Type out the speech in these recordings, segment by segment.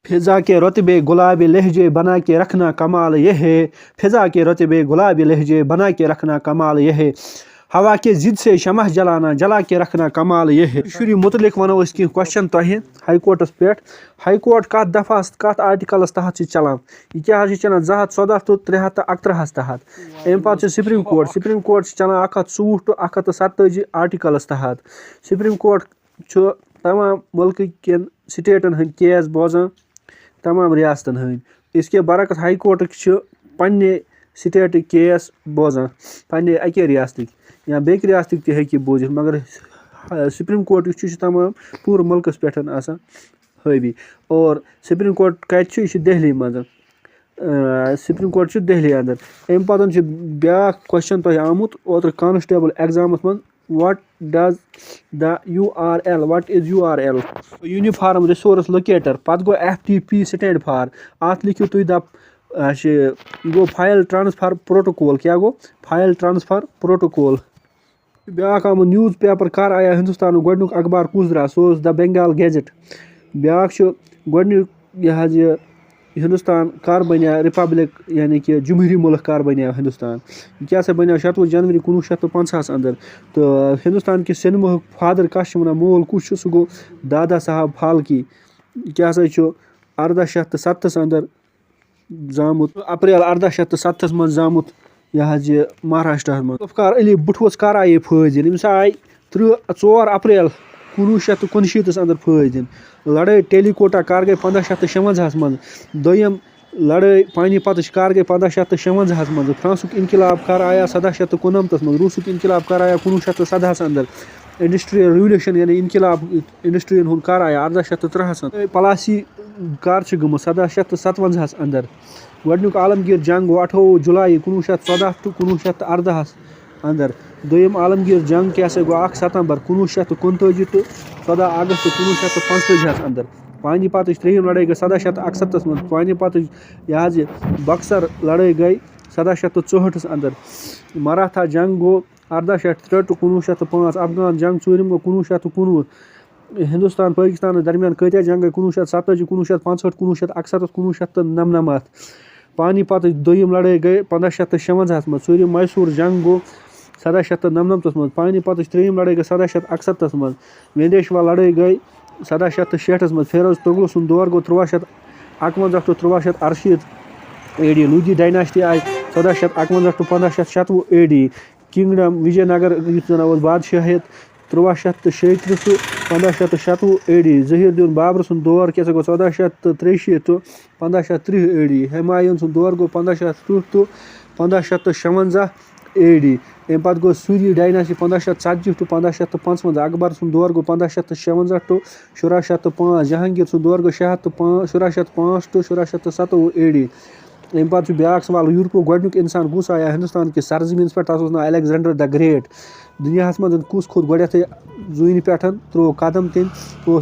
फिजा के रतबे गुलाबी लहजे बना के रखना कमाल यह है। फिजा के रतबे गुलाबी लहजे बना के रखना कमाल यह है। हवा के जिद से शमह जलाना जला के रखना कमाल यह है। शुरू मुतलिक वनो कि क्वेश्चन तह हाई कोर्टस पे हाई कोर्ट कत दफा कत आर्टिकलस तहत चलान यह क्या चलान 214 तो 311 तहत अम पे सुप्रीम कोर्ट चलान 124 तो 127 आर्टिकलस तहत सुप्रीम कोर्ट तमाम मुल्क कन स्टेटन हंद केस बोजान तमाम रियासतन हंद इसके बरक्स हाई कोर्ट पन्ने स्टेट केस बोजान पन्ने अके रियासत या बेक रियासत तक बोजित मगर सुप्रीम कोर्ट तमाम पूर मुल्कस पे हावी और सुप्रीम कोर्ट कत दिल्ली मज सुप्रीम कोर्ट दिल्ली अंदर अम पे ब्या क्वेश्चन तह आमुत ओतर कांस्टेबल एग्जाम मन what does the URL what is URL uniform resource locator पत गो FTP स्टैंड फॉर अत लिखियो तुम दप गो फाइल ट्रांसफर प्रोटोकॉल क्या गो फाइल ट्रांसफर प्रोटोकॉल ब्या आमुत न्यूज़ पेपर कर आया हिंदुस्तान गोडनुक अखबार कुस द्रा सो द बंगाल गैजेट ब्या गोडनुक यह हिंदुस्तान कर बनिया रिपब्लिक यानी कि जमहूरी मुल्क कर बनिया हिंदुस्तान क्या बनिया 7 जनवरी 1950 अंदर तो हिंदुस्तान के सिनेमा फादर कश वन मोल कुछ सह गो दादा साहब फाल्की क्या 1807 अंदर जामुत अप्रैल 1807 मज जामुत यह महाराष्ट्र मज जुल्फ़िकार अली भुट्टो कर आये फौज दिन आय 4 अप्रैल 1979 अंदर फौज दिन लड़ाई टेलीकोटा कर गई 1556 मज दोयम लड़ाई पानीपत कर गई 1556 मज फ्रांसुक इनकलाब कर आया 1759 मज रूसुक इनकलाब कर आया 1917 अंदर इंडस्ट्रियल रिवोल्यूशन यानी इनकलाब इंडस्ट्रियन हूँ कर आया 1803 पलासी कर गम 1757 अंदर गोडनुक आलमगीर जंग गो 28 जुलाई 1914 to 1918 अंदर दोयम आलमगीर जंग क्या गो 1 सितंबर 1929 to 14 अगस्त 1945 अंदर पानीपत त्रीम लड़ाई गई 1761 मज पानीपत यह बक्सर लड़ाई गई 1764 अंदर मराठा जंग गो 1863 to 1905 अफगान जंग चूरम गो 1919 हिंदुस्तान पाकिस्तान दरमियान कत जंग गई 1970 1965 1961 1999 पानीपत दोयम लड़ाई गई 1556 मज चूरम मैसूर जंग गो 1799 मज पानीपत त्रीम लड़ाई गई 1761 मज वेंदेश्वर लड़ाई गई 1766 मज फिरोज तुगलक सुन दौर गो 1351 to 1368 AD लूधी डायनास्टी आई 1451 to 1597 AD किंगडम विजयनगर बादशाहियत 1336 to 1597 AD जहीरुद्दीन बाबर सुन दौर क्या गो 1483 to 1530 AD हुमायूं सुन दौर गो 1530 to 1556 AD अम पे गो सूरी डायनास्टी 1540 to 1555 अकबर सुन दौर गो 1556 to 1705 जहांगीर सुन दौर गो 1705 to 1797 AD अम पे ब्या सवाल यूरोपो गोडनुक इंसान कुस आया हिंदुस्तान के सरजमीन पे तस नाम अलेक्जेंडर द ग्रेट दुनिया मज कुस खोत गोडे जून पे त्रो कदम तम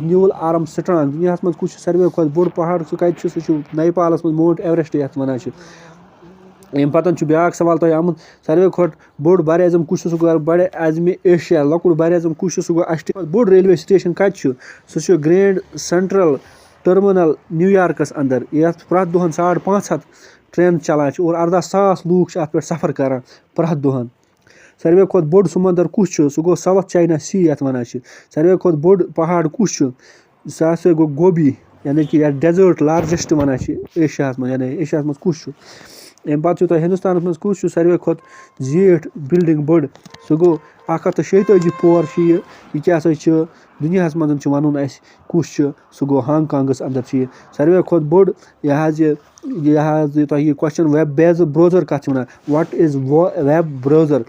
न्यूल आर्म स्ट्रांग दुनिया मज कुछ सारे खुद बोड़ पहाड़ सह कत सह नेपालस मज माउंट एवरेस्ट ये वन अम पे ब्या सवाल तह आमुत सारे खुद बोड़ बर अजम कुछ सह बड़े आजम एशिया लकुट बर अजम कुछ सह गो बोड़ रेलवे स्टेशन कत सह ग्रैंड सेंट्रल टर्मिनल न्यूयॉर्कस अंदर ये प्रत दोहन 550 ट्रेन चलान और 18,000 लूक अत पे सफ़र कर प्रत दोहन सारे खुद बोड़ समंदर कुछ सह गो साउथ चाइना सी ये वन सारे खुद बोड़ पहाड़ कुछ सह गो गोबी यानी कि डेजर्ट लार्जेस्ट वन एशिया मज यानी एशिया मज कुछ अम पे हिंदुस्तान मज कुछ सारे खुद जीठ बिल्डिंग बड़ सह गो 146 पोर यह क्या दुनिया मज वन कुछ सह गो हांगकांगस अंदर सारे खुद बोड़ यह क्वेश्चन वेब ब्राउजर कत one what is web browser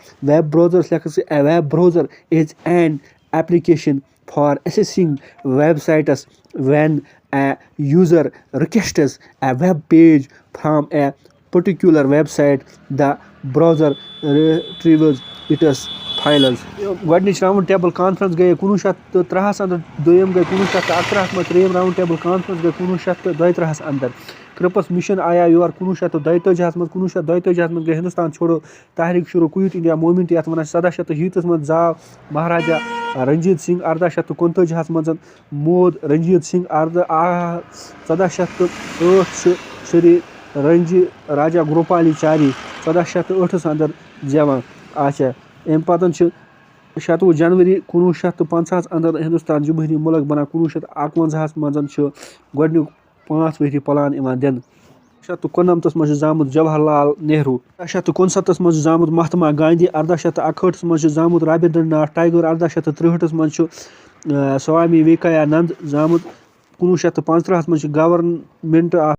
लेख a web browser is an application for accessing websites when a user requests a web page from a particular website the browser retrieves its files गोडनिच round table conference गई 1903 अंदर दोयम गई 1911 मज त्रेम round table conference गई 1932 अंदर کرپس mission आया your 1932 منٛز 1932 منٛز گٔے ہندوستان چھوڑو تحریٖک شروٗع کویِٹ انڈیا موٗمٮ۪نٹ یَتھ وَنان 1730 منٛز زاو مہاراجا رنجیت سنگھ 1839 منٛز مود رنجیت سنگھ 1408 چھُ شری رنجی راجا گوپالی چاری 1408 اندر زیوان اچھا امہِ پتہٕ چھُ 19 جنوری 1950 اندر ہندوستان جمہوٗری مُلک بنان 1951 منٛز چھُ گۄڈٕنیُک 5 ؤری پلان یِوان دِنہٕ 1999 منٛز چھُ زامُت جواہر لال نہروٗ 1969 منٛز چھُ زامُت مہاتما گاندھی 1861 منٛز چھُ زامُت رابندر ناتھ ٹیگور 1863 منٛز چھُ سوامی ویکایا ننٛد زامُت 1915 منٛز چھُ گورنمنٹ آف